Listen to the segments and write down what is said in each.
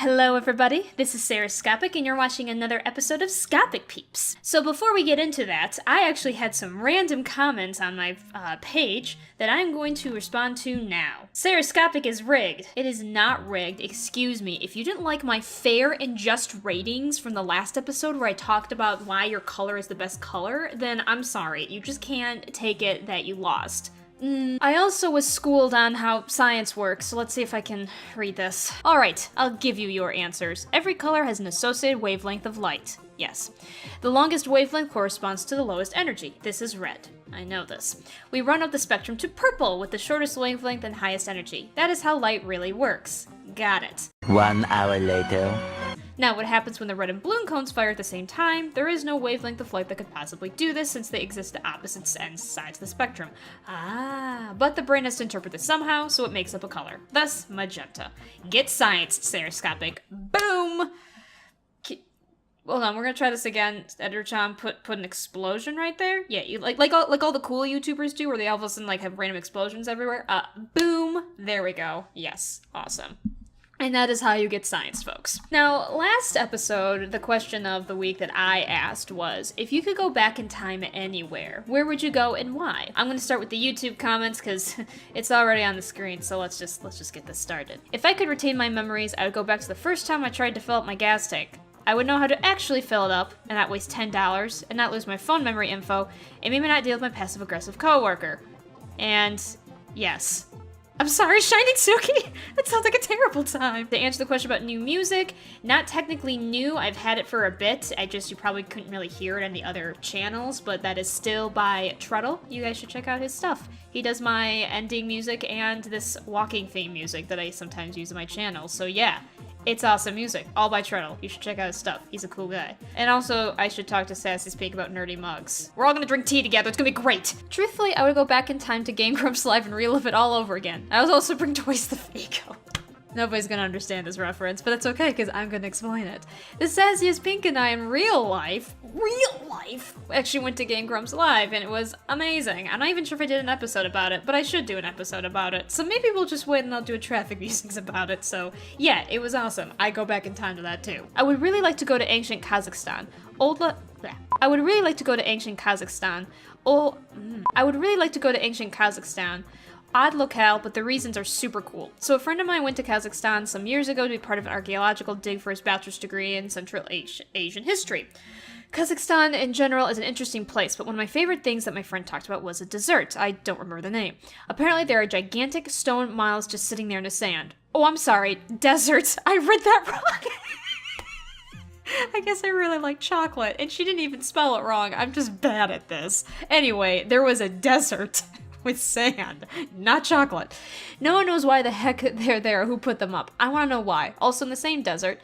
Hello everybody, this is Sarahscopic and you're watching another episode of ScopicPeeps. So before we get into that, I actually had some random comments on my page that I'm going to respond to now. Sarahscopic is rigged. It is not rigged, excuse me. If you didn't like my fair and just ratings from the last episode where I talked about why your color is the best color, then I'm sorry, you just can't take it that you lost. I also was schooled on how science works, so let's see if I can read this. Alright, I'll give you your answers. Every color has an associated wavelength of light. Yes. The longest wavelength corresponds to the lowest energy. This is red. I know this. We run up the spectrum to purple with the shortest wavelength and highest energy. That is how light really works. Got it. 1 hour later. Now, what happens when the red and blue cones fire at the same time? There is no wavelength of light that could possibly do this since they exist at opposite ends sides of the spectrum. But the brain has to interpret this somehow, so it makes up a color. Thus, magenta. Get science, Sarahscopic. Boom! Hold on, we're gonna try this again. Editor John put an explosion right there. Yeah, you like all the cool YouTubers do, where they all of a sudden have random explosions everywhere. Boom! There we go. Yes, awesome. And that is how you get science, folks. Now, last episode, the question of the week that I asked was, if you could go back in time anywhere, where would you go and why? I'm gonna start with the YouTube comments because it's already on the screen, so let's just get this started. If I could retain my memories, I would go back to the first time I tried to fill up my gas tank. I would know how to actually fill it up and not waste $10 and not lose my phone memory info and maybe not deal with my passive-aggressive coworker. And yes. I'm sorry, Shining Suki! That sounds like a terrible time. To answer the question about new music, not technically new, I've had it for a bit. You probably couldn't really hear it on the other channels, but that is still by Treadle. You guys should check out his stuff. He does my ending music and this walking theme music that I sometimes use on my channel, so yeah. It's awesome music, all by Treadle. You should check out his stuff. He's a cool guy. And also, I should talk to Sassy Speak about nerdy mugs. We're all gonna drink tea together. It's gonna be great. Truthfully, I would go back in time to Game Grumps Live and relive it all over again. I would also bring Toys the Fago. Nobody's gonna understand this reference, but that's okay, because I'm gonna explain it. The Sassiest Pink and I in real life, actually went to Game Grumps Live, and it was amazing. I'm not even sure if I did an episode about it, but I should do an episode about it. So maybe we'll just wait and I'll do a traffic musings about it. So yeah, it was awesome. I go back in time to that too. I would really like to go to ancient Kazakhstan. I would really like to go to ancient Kazakhstan. Odd locale, but the reasons are super cool. So a friend of mine went to Kazakhstan some years ago to be part of an archaeological dig for his bachelor's degree in Central Asian history. Kazakhstan in general is an interesting place, but one of my favorite things that my friend talked about was a dessert. I don't remember the name. Apparently there are gigantic stone miles just sitting there in the sand. Oh, I'm sorry, deserts. I read that wrong. I guess I really like chocolate, and she didn't even spell it wrong. I'm just bad at this. Anyway, there was a desert. With sand, not chocolate. No one knows why the heck they're there or who put them up. I want to know why. Also in the same desert,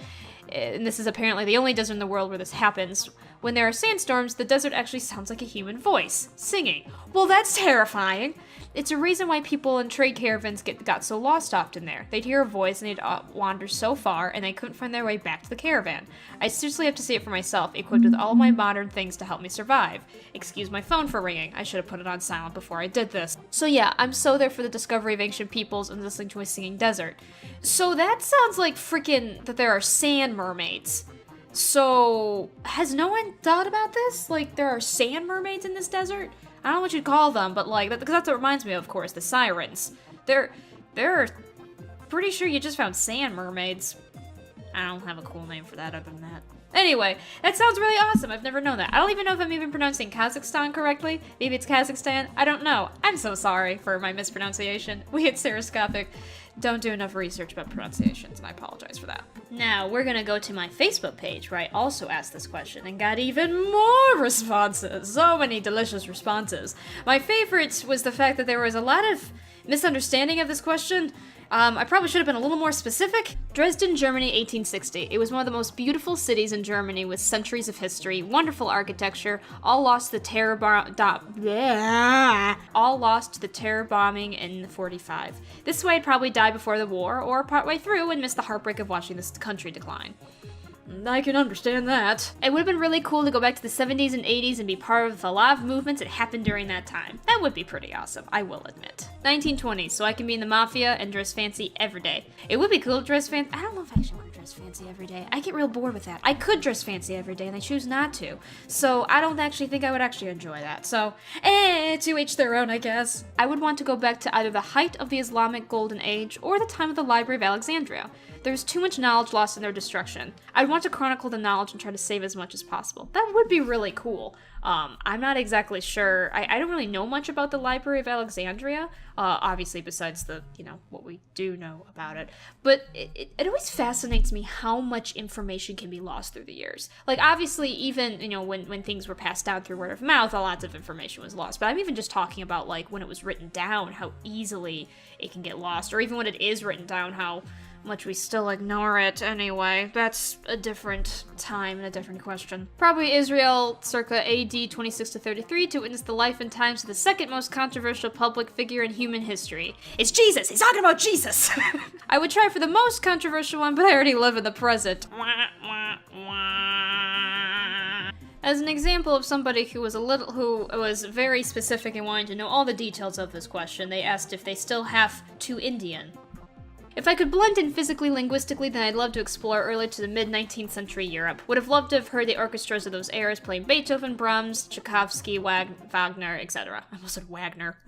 and this is apparently the only desert in the world where this happens, when there are sandstorms, the desert actually sounds like a human voice, singing. Well, that's terrifying. It's a reason why people in trade caravans got so lost often there. They'd hear a voice and they'd wander so far and they couldn't find their way back to the caravan. I seriously have to see it for myself, equipped with all my modern things to help me survive. Excuse my phone for ringing. I should have put it on silent before I did this. So yeah, I'm so there for the discovery of ancient peoples and listening to a singing desert. So that sounds like freaking that there are sand mermaids. So, has no one thought about this? Like, there are sand mermaids in this desert? I don't know what you'd call them, but like, because that's what it reminds me of course, the sirens. They're pretty sure you just found sand mermaids. I don't have a cool name for that other than that. Anyway, that sounds really awesome. I've never known that. I don't even know if I'm even pronouncing Kazakhstan correctly. Maybe it's Kazakhstan. I don't know. I'm so sorry for my mispronunciation. We at Sarahscopic don't do enough research about pronunciations, and I apologize for that. Now, we're gonna go to my Facebook page, where I also asked this question and got even more responses. So many delicious responses. My favorite was the fact that there was a lot of misunderstanding of this question. I probably should have been a little more specific. Dresden, Germany, 1860. It was one of the most beautiful cities in Germany with centuries of history, wonderful architecture, all lost to the terror bombing in 45. This way I'd probably die before the war, or partway through and miss the heartbreak of watching this country decline. I can understand that. It would have been really cool to go back to the 70s and 80s and be part of a lot of movements that happened during that time. That would be pretty awesome, I will admit. 1920s, so I can be in the mafia and dress fancy every day. It would be cool to dress fancy. I don't know if I actually want to dress dress fancy every day. I get real bored with that. I could dress fancy every day, and I choose not to. So I don't actually think I would actually enjoy that. So, to each their own, I guess. I would want to go back to either the height of the Islamic Golden Age or the time of the Library of Alexandria. There's too much knowledge lost in their destruction. I'd want to chronicle the knowledge and try to save as much as possible. That would be really cool. I'm not exactly sure. I don't really know much about the Library of Alexandria, obviously besides the, what we do know about it. But it always fascinates me how much information can be lost through the years. Like, obviously, even, when things were passed down through word of mouth, a lot of information was lost. But I'm even just talking about, like, when it was written down, how easily it can get lost. Or even when it is written down, how much we still ignore it anyway. That's a different time and a different question. Probably Israel circa AD 26 to 33 to witness the life and times of the second most controversial public figure in human history. It's Jesus! He's talking about Jesus! I would try for the most controversial one, but I already live in the present. As an example of somebody who was very specific and wanting to know all the details of this question, they asked if they still have to Indian. If I could blend in physically, linguistically, then I'd love to explore early to the mid-19th century Europe. Would have loved to have heard the orchestras of those eras playing Beethoven, Brahms, Tchaikovsky, Wagner, etc. I almost said Wagner.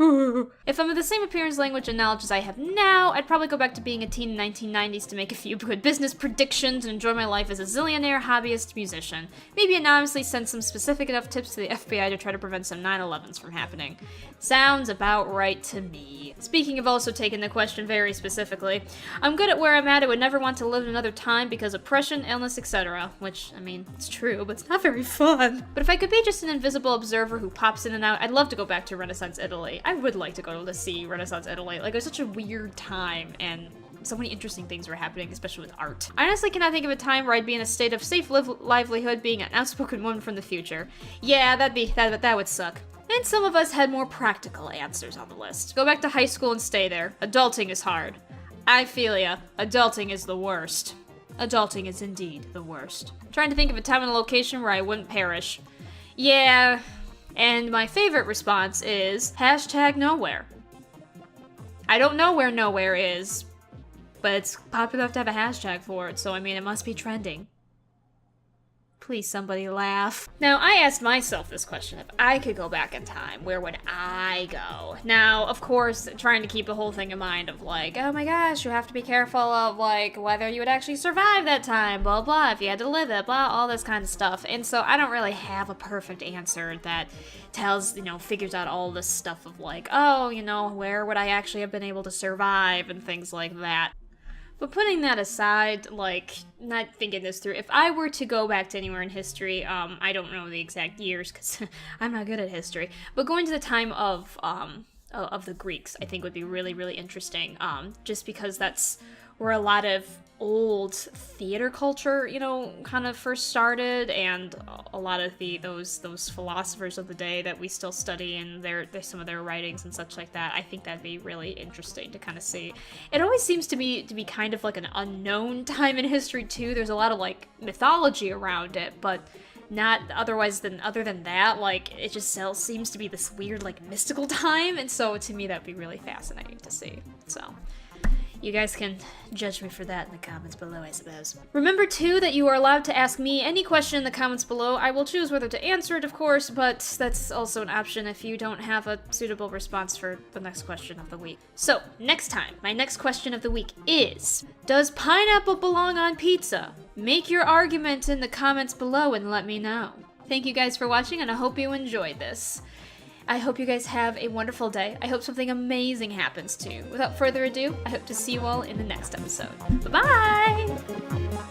If I'm of the same appearance, language, and knowledge as I have now, I'd probably go back to being a teen in the 1990s to make a few good business predictions and enjoy my life as a zillionaire hobbyist musician. Maybe anonymously send some specific enough tips to the FBI to try to prevent some 9/11s from happening. Sounds about right to me. Speaking of also taking the question very specifically, I'm good at where I'm at. I would never want to live in another time because oppression, illness, etc. Which, it's true, but it's not very fun. But if I could be just an invisible observer who pops in and out, I'd love to go back to Renaissance Italy. I would like to go to see Renaissance Italy. Like, it was such a weird time, and so many interesting things were happening, especially with art. I honestly cannot think of a time where I'd be in a state of safe livelihood being an outspoken woman from the future. Yeah, that would suck. And some of us had more practical answers on the list. Go back to high school and stay there. Adulting is hard. I feel ya. Adulting is the worst. Adulting is indeed the worst. I'm trying to think of a time and a location where I wouldn't perish. Yeah. And my favorite response is #nowhere. I don't know where nowhere is, but it's popular enough to have a hashtag for it, so it must be trending. Please, somebody laugh. Now, I asked myself this question. If I could go back in time, where would I go? Now, of course, trying to keep the whole thing in mind of like, oh my gosh, you have to be careful of like whether you would actually survive that time, blah, blah, if you had to live it, blah, all this kind of stuff. And so I don't really have a perfect answer that tells, figures out all this stuff of like, oh, where would I actually have been able to survive and things like that. But putting that aside, like, not thinking this through, if I were to go back to anywhere in history, I don't know the exact years, because I'm not good at history, but going to the time of the Greeks, I think would be really, really interesting, just because that's where a lot of old theater culture, kind of first started, and a lot of those philosophers of the day that we still study and there's some of their writings and such like that. I think that'd be really interesting to kind of see. It always seems to be kind of like an unknown time in history too. There's a lot of like mythology around it, but not other than that, like it just still seems to be this weird like mystical time, and so to me that'd be really fascinating to see. So you guys can judge me for that in the comments below, I suppose. Remember, too, that you are allowed to ask me any question in the comments below. I will choose whether to answer it, of course, but that's also an option if you don't have a suitable response for the next question of the week. So, next time, my next question of the week is, does pineapple belong on pizza? Make your argument in the comments below and let me know. Thank you guys for watching, and I hope you enjoyed this. I hope you guys have a wonderful day. I hope something amazing happens to you. Without further ado, I hope to see you all in the next episode. Bye-bye!